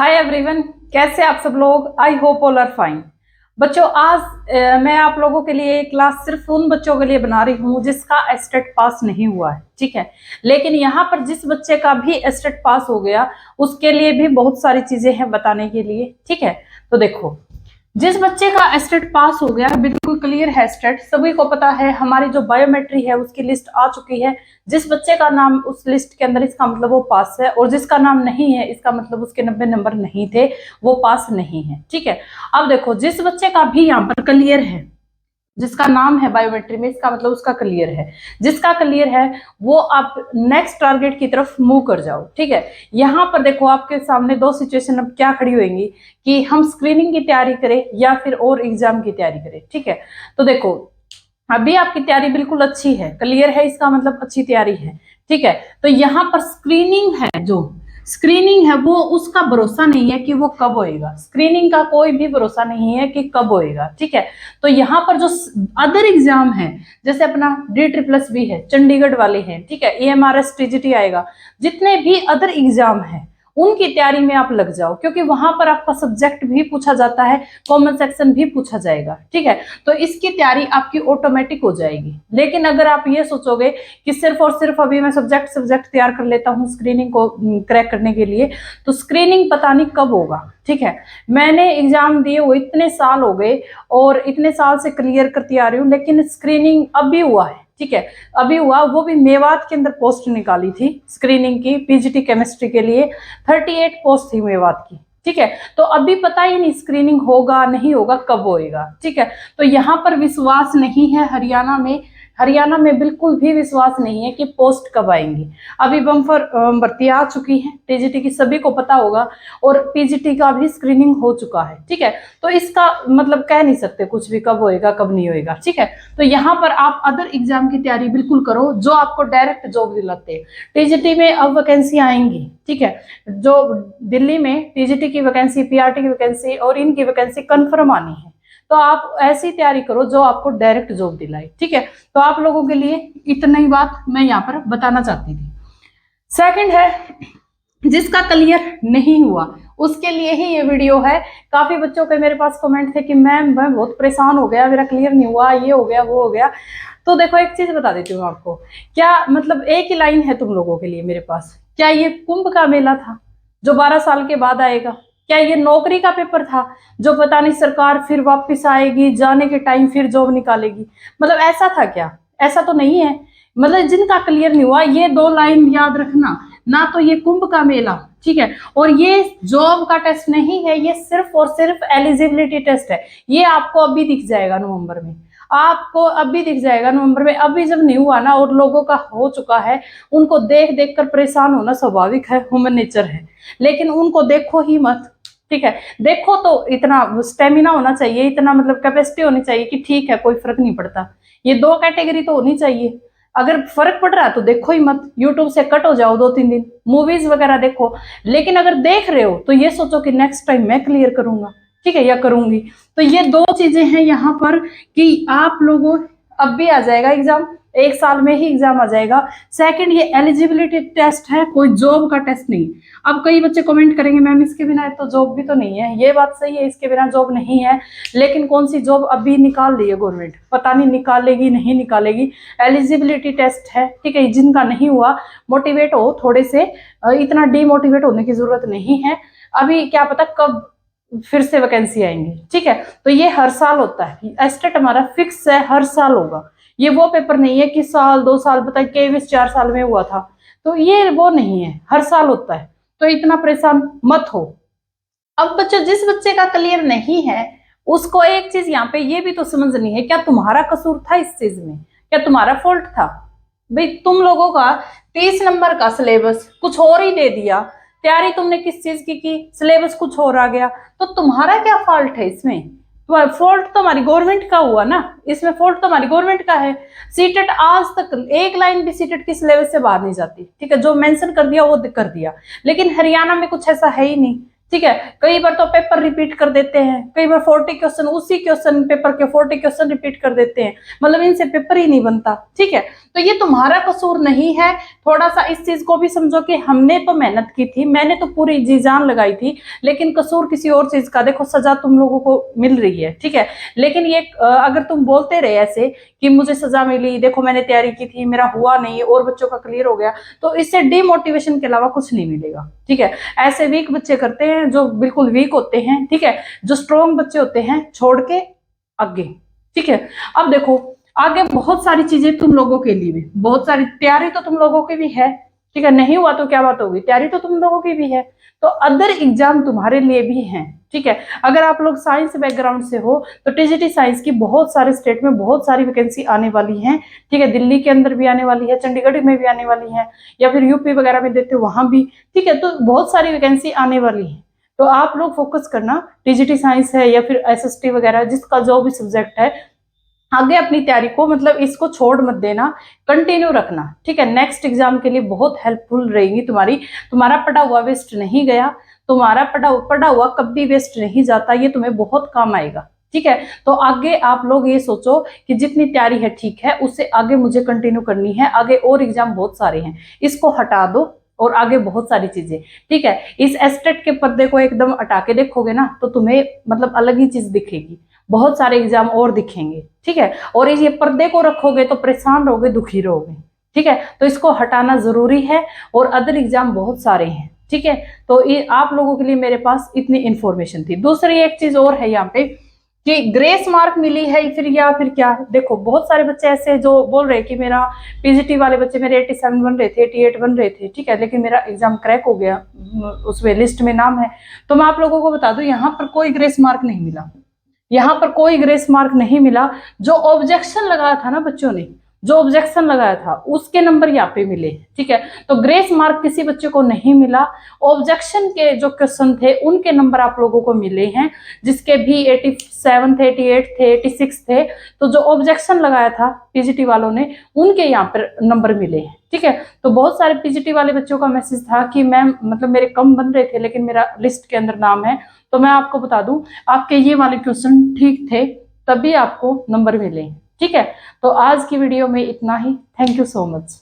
Hi everyone, कैसे आप सब लोग। I hope all are fine. बच्चों, आज मैं आप लोगों के लिए क्लास सिर्फ उन बच्चों के लिए बना रही हूँ जिसका एस्टेट पास नहीं हुआ है, ठीक है। लेकिन यहाँ पर जिस बच्चे का भी एस्टेट पास हो गया उसके लिए भी बहुत सारी चीजें हैं बताने के लिए, ठीक है। तो देखो, जिस बच्चे का एस्टेट पास हो गया, बिल्कुल क्लियर है एस्टेट, सभी को पता है। हमारी जो बायोमेट्री है उसकी लिस्ट आ चुकी है। जिस बच्चे का नाम उस लिस्ट के अंदर, इसका मतलब वो पास है, और जिसका नाम नहीं है इसका मतलब उसके 90 नंबर नहीं थे, वो पास नहीं है, ठीक है। अब देखो, जिस बच्चे का भी यहाँ पर क्लियर है, जिसका नाम है बायोमेट्री में, इसका मतलब उसका क्लियर है। जिसका क्लियर है वो आप नेक्स्ट टारगेट की तरफ मूव कर जाओ, ठीक है। यहाँ पर देखो, आपके सामने दो सिचुएशन अब क्या खड़ी होंगी कि हम स्क्रीनिंग की तैयारी करें या फिर और एग्जाम की तैयारी करें, ठीक है। तो देखो, अभी आपकी तैयारी बिल्कुल अच्छी है, क्लियर है, इसका मतलब अच्छी तैयारी है, ठीक है। तो यहाँ पर स्क्रीनिंग है, जो स्क्रीनिंग है वो उसका भरोसा नहीं है कि वो कब होएगा। स्क्रीनिंग का कोई भी भरोसा नहीं है कि कब होएगा, ठीक है। तो यहाँ पर जो अदर एग्जाम है, जैसे अपना DSSS है, चंडीगढ़ वाले हैं, ठीक है, AMRS TGT आएगा, जितने भी अदर एग्जाम है उनकी तैयारी में आप लग जाओ, क्योंकि वहां पर आपका सब्जेक्ट भी पूछा जाता है, कॉमन सेक्शन भी पूछा जाएगा, ठीक है। तो इसकी तैयारी आपकी ऑटोमेटिक हो जाएगी। लेकिन अगर आप ये सोचोगे कि सिर्फ और सिर्फ अभी मैं सब्जेक्ट तैयार कर लेता हूँ स्क्रीनिंग को क्रैक करने के लिए, तो स्क्रीनिंग पता नहीं कब होगा, ठीक है। मैंने एग्जाम दिए हुए इतने साल हो गए और इतने साल से क्लियर करती आ रही हूँ, लेकिन स्क्रीनिंग अभी हुआ है, ठीक है। अभी हुआ, वो भी मेवात के अंदर पोस्ट निकाली थी स्क्रीनिंग की, PGT केमिस्ट्री के लिए 38 पोस्ट थी मेवात की, ठीक है। तो अभी पता ही नहीं स्क्रीनिंग होगा नहीं होगा, कब होएगा, ठीक है। तो यहाँ पर विश्वास नहीं है। हरियाणा में बिल्कुल भी विश्वास नहीं है कि पोस्ट कब आएंगी। अभी बम्पर भर्ती आ चुकी है TGT की, सभी को पता होगा, और PGT का भी स्क्रीनिंग हो चुका है, ठीक है। तो इसका मतलब कह नहीं सकते कुछ भी, कब होएगा कब नहीं होएगा, ठीक है। तो यहाँ पर आप अदर एग्जाम की तैयारी बिल्कुल करो जो आपको डायरेक्ट जॉब दिलाते हैं। TGT में अब वैकेंसी आएंगी, ठीक है। जो दिल्ली में TGT की वैकेंसी, PRT की वैकेंसी और इनकी वैकेंसी कंफर्म आनी है। तो आप ऐसी तैयारी करो जो आपको डायरेक्ट जॉब दिलाए, ठीक है। तो आप लोगों के लिए इतना ही बात मैं यहाँ पर बताना चाहती थी। सेकंड है, जिसका क्लियर नहीं हुआ उसके लिए ही ये वीडियो है। काफी बच्चों के मेरे पास कमेंट थे कि मैम मैं बहुत परेशान हो गया, मेरा क्लियर नहीं हुआ, ये हो गया वो हो गया। तो देखो, एक चीज बता देती हूँ आपको, क्या मतलब एक ही लाइन है तुम लोगों के लिए मेरे पास। क्या ये कुंभ का मेला था जो 12 साल के बाद आएगा? क्या ये नौकरी का पेपर था जो पता नहीं सरकार फिर वापस आएगी, जाने के टाइम फिर जॉब निकालेगी? मतलब ऐसा था क्या? ऐसा तो नहीं है। मतलब जिनका क्लियर नहीं हुआ, ये दो लाइन याद रखना, ना तो ये कुंभ का मेला, ठीक है, और ये जॉब का टेस्ट नहीं है, ये सिर्फ और सिर्फ एलिजिबिलिटी टेस्ट है। ये आपको अभी दिख जाएगा नवंबर में, आपको अभी दिख जाएगा नवंबर में। अभी जब नहीं हुआ ना और लोगों का हो चुका है, उनको देख देख कर परेशान होना स्वाभाविक है, ह्यूमन नेचर है, लेकिन उनको देखो ही मत, ठीक है। देखो तो इतना स्टेमिना होना चाहिए, इतना मतलब कैपेसिटी होनी चाहिए कि ठीक है कोई फर्क नहीं पड़ता। ये दो कैटेगरी तो होनी चाहिए। अगर फर्क पड़ रहा है तो देखो ही मत, यूट्यूब से कट हो जाओ 2-3 दिन, मूवीज वगैरह देखो। लेकिन अगर देख रहे हो तो ये सोचो कि नेक्स्ट टाइम मैं क्लियर करूंगा, ठीक है, या करूंगी। तो ये दो चीजें हैं यहाँ पर कि आप लोगों, अब भी आ जाएगा एग्जाम, 1 साल में ही एग्जाम आ जाएगा। सेकंड, ये एलिजिबिलिटी टेस्ट है, कोई जॉब का टेस्ट नहीं। अब कई बच्चे कमेंट करेंगे मैम इसके बिना तो जॉब भी तो नहीं है। ये बात सही है, इसके बिना जॉब नहीं है, लेकिन कौन सी जॉब अभी निकाल रही है गवर्नमेंट, पता नहीं निकालेगी नहीं निकालेगी। एलिजिबिलिटी टेस्ट है, ठीक है। जिनका नहीं हुआ, मोटिवेट हो थोड़े से, इतना डीमोटिवेट होने की जरूरत नहीं है। अभी क्या पता कब फिर से वैकेंसी आएंगी, ठीक है। तो ये हर साल होता है, एस्टेट हमारा फिक्स है, हर साल होगा। ये वो पेपर नहीं है कि साल 2 साल, पता केवीएस 4 साल में हुआ था, तो ये वो नहीं है, हर साल होता है। तो इतना परेशान मत हो। अब बच्चों, जिस बच्चे का क्लियर नहीं है उसको एक चीज यहाँ पे ये भी तो समझनी है, क्या तुम्हारा कसूर था इस चीज में? क्या तुम्हारा फॉल्ट था? भाई तुम लोगों का 30 नंबर का सिलेबस कुछ और ही दे दिया, तैयारी तुमने किस चीज की सिलेबस कुछ और आ गया, तो तुम्हारा क्या फॉल्ट है इसमें? फॉल्ट तो हमारी गवर्नमेंट का हुआ ना, इसमें फॉल्ट तो हमारी गवर्नमेंट का है। सीटेट आज तक एक लाइन भी सीटेट की सिलेबस से बाहर नहीं जाती, ठीक है। जो मेंशन कर दिया वो कर दिया, लेकिन हरियाणा में कुछ ऐसा है ही नहीं, ठीक है। कई बार तो पेपर रिपीट कर देते हैं, कई बार 40 क्वेश्चन उसी क्वेश्चन पेपर के 40 क्वेश्चन रिपीट कर देते हैं, मतलब इनसे पेपर ही नहीं बनता। ठीक है, तो ये तुम्हारा कसूर नहीं है। थोड़ा सा इस चीज को भी समझो कि हमने तो मेहनत की थी, मैंने तो पूरी जी जान लगाई थी, लेकिन कसूर किसी और चीज का। देखो सजा तुम लोगों को मिल रही है, ठीक है, लेकिन ये अगर तुम बोलते रहे ऐसे कि मुझे सजा मिली, देखो मैंने तैयारी की थी, मेरा हुआ नहीं और बच्चों का क्लियर हो गया, तो इससे डिमोटिवेशन के अलावा कुछ नहीं मिलेगा। ठीक है, ऐसे वीक बच्चे करते हैं जो बिल्कुल वीक होते हैं, ठीक है, जो स्ट्रॉन्ग बच्चे होते हैं छोड़ के आगे। ठीक है, अब देखो आगे बहुत सारी चीजें तुम लोगों के लिए भी, बहुत सारी तैयारी तो तुम लोगों की भी है। ठीक है, नहीं हुआ तो क्या बात होगी, तैयारी तो तुम लोगों की भी है, तो अदर एग्जाम तुम्हारे लिए भी हैं। ठीक है, अगर आप लोग साइंस बैकग्राउंड से हो तो टीजीटी साइंस की बहुत सारे स्टेट में बहुत सारी वैकेंसी आने वाली हैं। ठीक है, दिल्ली के अंदर भी आने वाली है, चंडीगढ़ में भी आने वाली है, या फिर यूपी वगैरह में देते हो वहां भी। ठीक है, तो बहुत सारी वैकेंसी आने वाली है, तो आप लोग फोकस करना, टीजीटी साइंस है या फिर एसएसटी वगैरह, जिसका जो भी सब्जेक्ट है, आगे अपनी तैयारी को मतलब इसको छोड़ मत देना, कंटिन्यू रखना। ठीक है, नेक्स्ट एग्जाम के लिए बहुत हेल्पफुल रहेगी तुम्हारी। तुम्हारा पढ़ा हुआ वेस्ट नहीं गया, तुम्हारा पढ़ा हुआ कभी वेस्ट नहीं जाता, ये तुम्हें बहुत काम आएगा। ठीक है, तो आगे आप लोग ये सोचो कि जितनी तैयारी है ठीक है, उससे आगे मुझे कंटिन्यू करनी है, आगे और एग्जाम बहुत सारे हैं, इसको हटा दो और आगे बहुत सारी चीजें। ठीक है, इस एस्टेट के पर्दे को एकदम हटा के देखोगे ना तो तुम्हें मतलब अलग ही चीज दिखेगी, बहुत सारे एग्जाम और दिखेंगे। ठीक है, और ये पर्दे को रखोगे तो परेशान रहोगे, दुखी रहोगे। ठीक है, तो इसको हटाना जरूरी है, और अदर एग्जाम बहुत सारे हैं। ठीक है, तो ये आप लोगों के लिए मेरे पास इतनी इंफॉर्मेशन थी। दूसरी एक चीज और है यहाँ पे कि ग्रेस मार्क मिली है फिर या फिर क्या। देखो बहुत सारे बच्चे ऐसे जो बोल रहे हैं कि मेरा पीजीटी वाले बच्चे मेरे 87 बन रहे थे, 88 बन रहे थे, ठीक है, लेकिन मेरा एग्जाम क्रैक हो गया, उसमें लिस्ट में नाम है। तो मैं आप लोगों को बता दूं यहाँ पर कोई ग्रेस मार्क नहीं मिला, यहाँ पर कोई ग्रेस मार्क नहीं मिला। जो ऑब्जेक्शन लगाया था ना बच्चों ने, जो ऑब्जेक्शन लगाया था उसके नंबर यहाँ पे मिले। ठीक है, तो ग्रेस मार्क किसी बच्चे को नहीं मिला, ऑब्जेक्शन के जो क्वेश्चन थे उनके नंबर आप लोगों को मिले हैं, जिसके भी 87 थे, 88 थे, 86 थे। तो जो ऑब्जेक्शन लगाया था पीजीटी वालों ने, उनके यहाँ पर नंबर मिले हैं। ठीक है, तो बहुत सारे पीजीटी वाले बच्चों का मैसेज था कि मैम मतलब मेरे कम बन रहे थे लेकिन मेरा लिस्ट के अंदर नाम है। तो मैं आपको बता दूं, आपके ये वाले क्वेश्चन ठीक थे तभी आपको नंबर मिले। ठीक है, तो आज की वीडियो में इतना ही। Thank you so much.